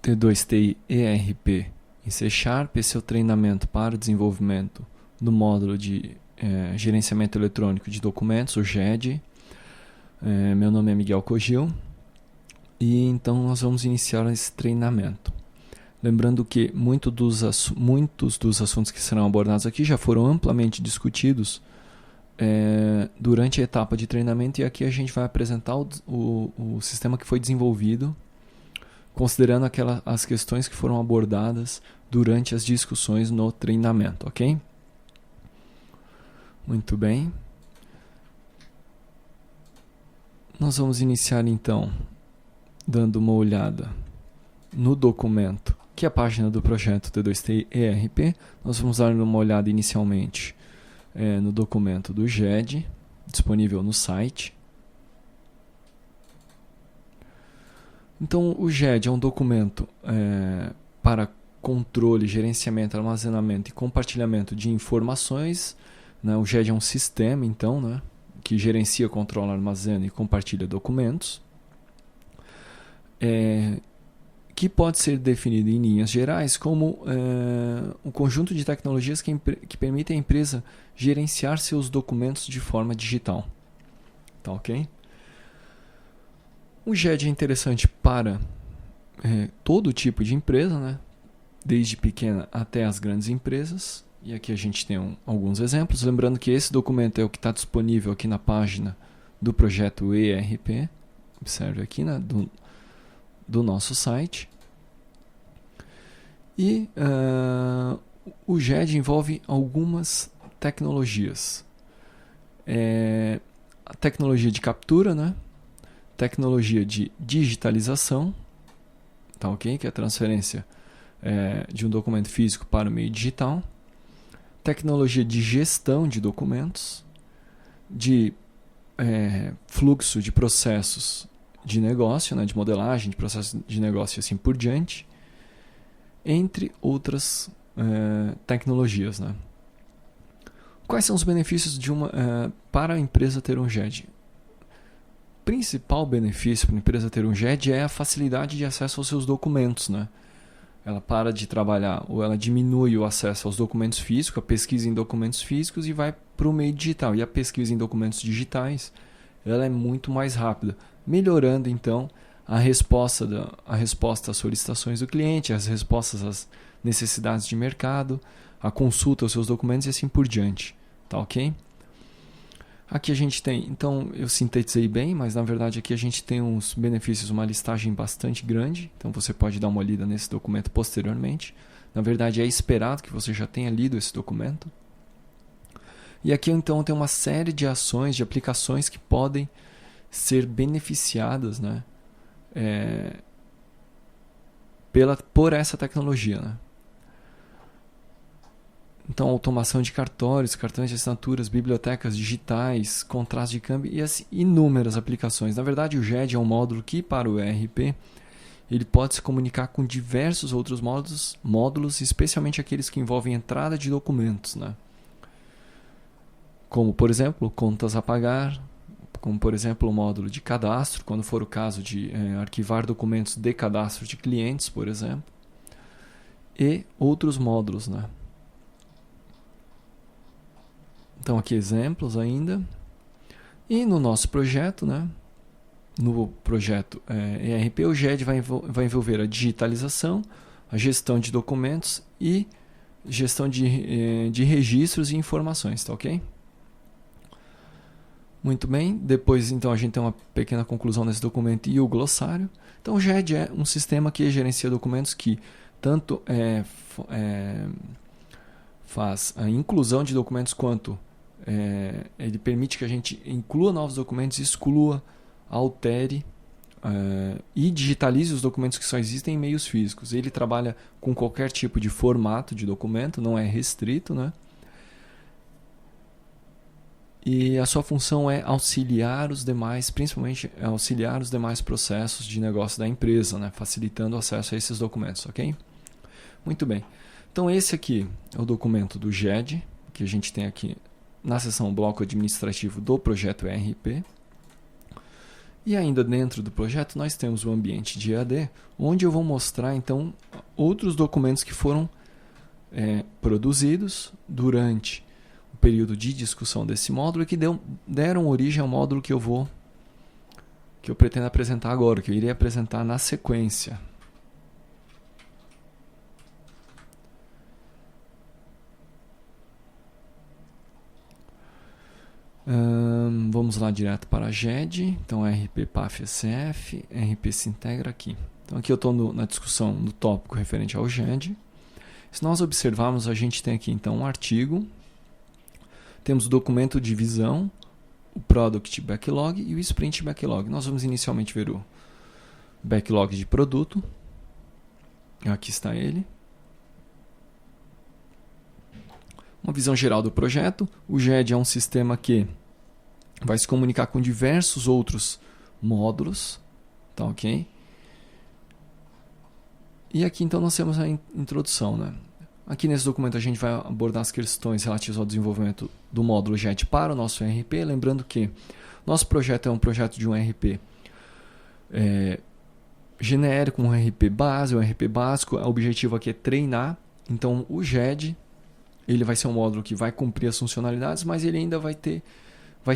T2TI ERP em C#, esse é o treinamento para o desenvolvimento do módulo de gerenciamento eletrônico de documentos, o GED. Meu nome é Miguel Cogil e então nós vamos iniciar esse treinamento. Lembrando que muitos dos assuntos que serão abordados aqui já foram amplamente discutidos durante a etapa de treinamento, e aqui a gente vai apresentar o sistema que foi desenvolvido, considerando as questões que foram abordadas durante as discussões no treinamento, ok? Muito bem. Nós vamos iniciar então dando uma olhada no documento, que é a página do projeto T2TI ERP. Nós vamos dar uma olhada inicialmente no documento do GED, disponível no site. Então, o GED é um documento para controle, gerenciamento, armazenamento e compartilhamento de informações, né? O GED é um sistema, então, né, que gerencia, controla, armazena e compartilha documentos, que pode ser definido em linhas gerais como um conjunto de tecnologias que permitem à empresa gerenciar seus documentos de forma digital. Tá, ok? O GED é interessante para todo tipo de empresa, né? Desde pequena até as grandes empresas. E aqui a gente tem alguns exemplos. Lembrando que esse documento é o que está disponível aqui na página do projeto ERP. Observe aqui, né? Do nosso site. E o GED envolve algumas tecnologias. A tecnologia de captura, né? Tecnologia de digitalização, tá, ok? Que é a transferência de um documento físico para o meio digital. Tecnologia de gestão de documentos, de fluxo de processos de negócio, né? De modelagem de processos de negócio e assim por diante, entre outras tecnologias, né? Quais são os benefícios para a empresa ter um GED? O principal benefício para a empresa ter um GED é a facilidade de acesso aos seus documentos, né? Ela para de trabalhar, ou ela diminui o acesso aos documentos físicos, a pesquisa em documentos físicos, e vai para o meio digital. E a pesquisa em documentos digitais, ela é muito mais rápida, melhorando então a resposta às solicitações do cliente, as respostas às necessidades de mercado, a consulta aos seus documentos e assim por diante. Tá, ok? Aqui a gente tem, então eu sintetizei bem, mas na verdade aqui a gente tem uns benefícios, uma listagem bastante grande, então você pode dar uma lida nesse documento posteriormente. Na verdade é esperado que você já tenha lido esse documento. E aqui então tem uma série de ações, de aplicações que podem ser beneficiadas, né, por essa tecnologia, né? Então, automação de cartórios, cartões de assinaturas, bibliotecas digitais, contratos de câmbio e assim, inúmeras aplicações. Na verdade, o GED é um módulo que, para o ERP, ele pode se comunicar com diversos outros módulos, especialmente aqueles que envolvem entrada de documentos, né? Como, por exemplo, contas a pagar, como, por exemplo, o módulo de cadastro, quando for o caso de arquivar documentos de cadastro de clientes, por exemplo, e outros módulos, né? Então aqui exemplos ainda. E no nosso projeto, né, no projeto ERP, o GED vai envolver a digitalização, a gestão de documentos e gestão de registros e informações, tá, ok? Muito bem, depois então a gente tem uma pequena conclusão nesse documento e o glossário. Então o GED é um sistema que gerencia documentos que tanto faz a inclusão de documentos quanto ele permite que a gente inclua novos documentos, exclua, altere e digitalize os documentos que só existem em meios físicos. Ele trabalha com qualquer tipo de formato de documento, não é restrito, né? E a sua função é auxiliar os demais, principalmente auxiliar os demais processos de negócio da empresa, né? Facilitando o acesso a esses documentos, ok? Muito bem. Então esse aqui é o documento do GED, que a gente tem aqui na seção bloco administrativo do projeto ERP. E ainda dentro do projeto nós temos o ambiente de EAD, onde eu vou mostrar então outros documentos que foram produzidos durante o período de discussão desse módulo e que deram origem ao módulo que eu pretendo apresentar agora, que eu irei apresentar na sequência. Vamos lá direto para a GED, então RP PAF SF, RP se integra aqui. Então aqui eu estou na discussão do tópico referente ao GED. Se nós observarmos, a gente tem aqui então um artigo, temos o documento de visão, o Product Backlog e o Sprint Backlog. Nós vamos inicialmente ver o Backlog de produto, aqui está ele. Uma visão geral do projeto. O GED é um sistema que vai se comunicar com diversos outros módulos, tá ok? E aqui então nós temos a introdução, né? Aqui nesse documento a gente vai abordar as questões relativas ao desenvolvimento do módulo GED para o nosso RP, lembrando que nosso projeto é um projeto de um RP genérico, um RP base, um RP básico. O objetivo aqui é treinar, então o GED ele vai ser um módulo que vai cumprir as funcionalidades, mas ele ainda vai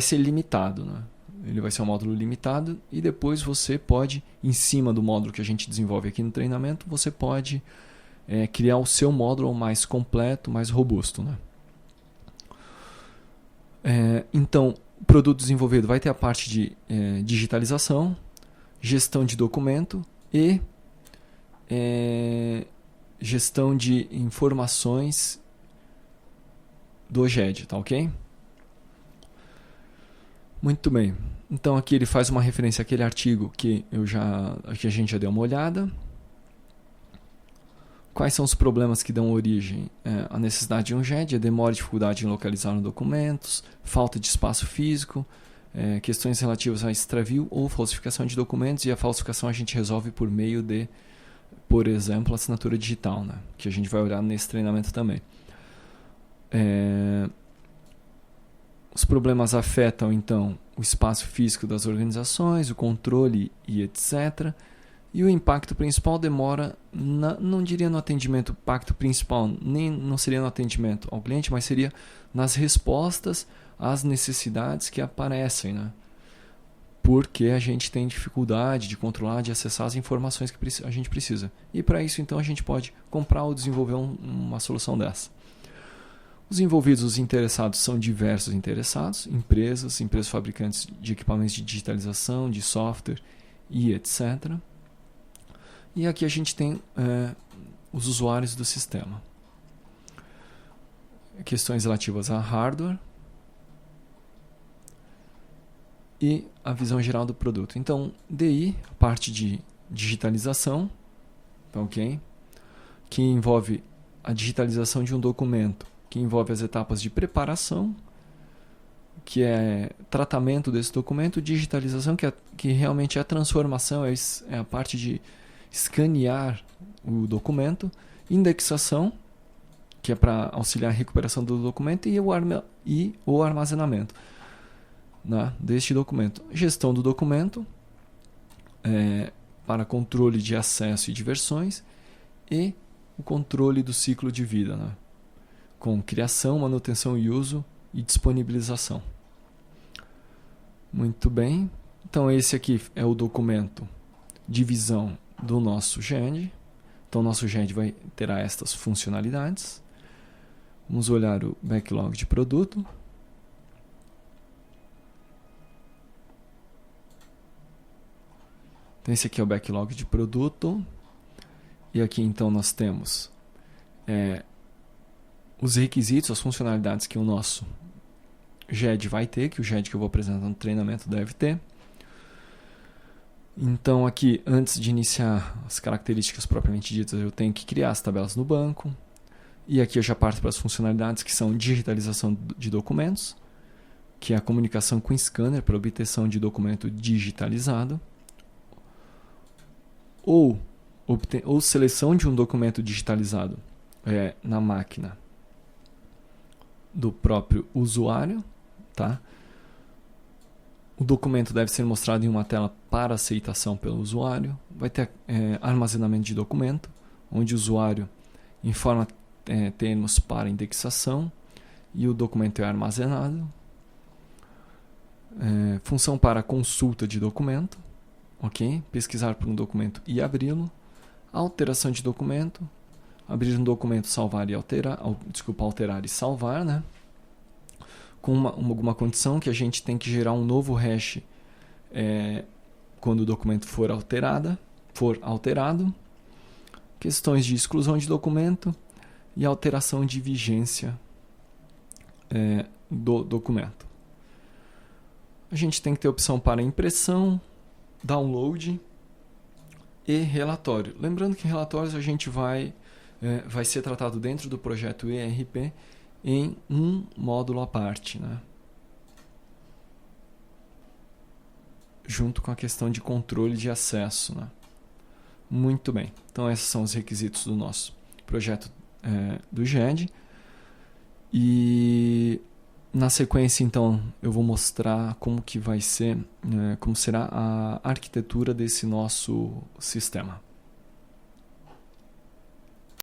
ser limitado, né? Ele vai ser um módulo limitado e depois você pode, em cima do módulo que a gente desenvolve aqui no treinamento, você pode criar o seu módulo mais completo, mais robusto, né? Então, o produto desenvolvido vai ter a parte de digitalização, gestão de documento e gestão de informações do GED, tá ok? Muito bem. Então aqui ele faz uma referência àquele artigo que a gente já deu uma olhada. Quais são os problemas que dão origem à necessidade de um GED? A demora e dificuldade em localizar documentos, falta de espaço físico, questões relativas a extravio ou falsificação de documentos, e a falsificação a gente resolve por meio de, por exemplo, assinatura digital, né? Que a gente vai olhar nesse treinamento também. Os problemas afetam então o espaço físico das organizações, o controle e etc. E o impacto principal demora, não diria no atendimento, o impacto principal não seria no atendimento ao cliente, mas seria nas respostas às necessidades que aparecem, né? Porque a gente tem dificuldade de controlar, de acessar as informações que a gente precisa. E para isso então a gente pode comprar ou desenvolver uma solução dessa. Os envolvidos, os interessados, são diversos interessados, empresas fabricantes de equipamentos de digitalização, de software e etc. E aqui a gente tem os usuários do sistema. Questões relativas a hardware e a visão geral do produto. Então, DI, parte de digitalização, ok? Que envolve a digitalização de um documento, que envolve as etapas de preparação, que é tratamento desse documento, digitalização, que realmente é a transformação, é a parte de escanear o documento, indexação, que é para auxiliar a recuperação do documento, e o armazenamento, né, deste documento. Gestão do documento, para controle de acesso e de versões, e o controle do ciclo de vida, né, com criação, manutenção e uso e disponibilização. Muito bem. Então esse aqui é o documento de visão do nosso GED. Então o nosso GED terá estas funcionalidades. Vamos olhar o backlog de produto. Então esse aqui é o backlog de produto. E aqui então nós temos os requisitos, as funcionalidades que o nosso GED vai ter, que o GED que eu vou apresentar no treinamento deve ter. Então aqui, antes de iniciar as características propriamente ditas, eu tenho que criar as tabelas no banco. E aqui eu já parto para as funcionalidades que são digitalização de documentos, que é a comunicação com scanner para obtenção de documento digitalizado, ou seleção de um documento digitalizado na máquina do próprio usuário, tá? O documento deve ser mostrado em uma tela para aceitação pelo usuário. Vai ter armazenamento de documento, onde o usuário informa termos para indexação e o documento é armazenado. Função para consulta de documento, ok? Pesquisar por um documento e abri-lo. Alteração de documento, abrir um documento, salvar e alterar, alterar e salvar, né? Com alguma condição que a gente tem que gerar um novo hash quando o documento for alterado. Questões de exclusão de documento e alteração de vigência do documento. A gente tem que ter opção para impressão, download e relatório. Lembrando que relatórios a gente vai ser tratado dentro do projeto ERP em um módulo à parte, né? Junto com a questão de controle de acesso, né? Muito bem. Então esses são os requisitos do nosso projeto do GED. E na sequência, então, eu vou mostrar como será a arquitetura desse nosso sistema.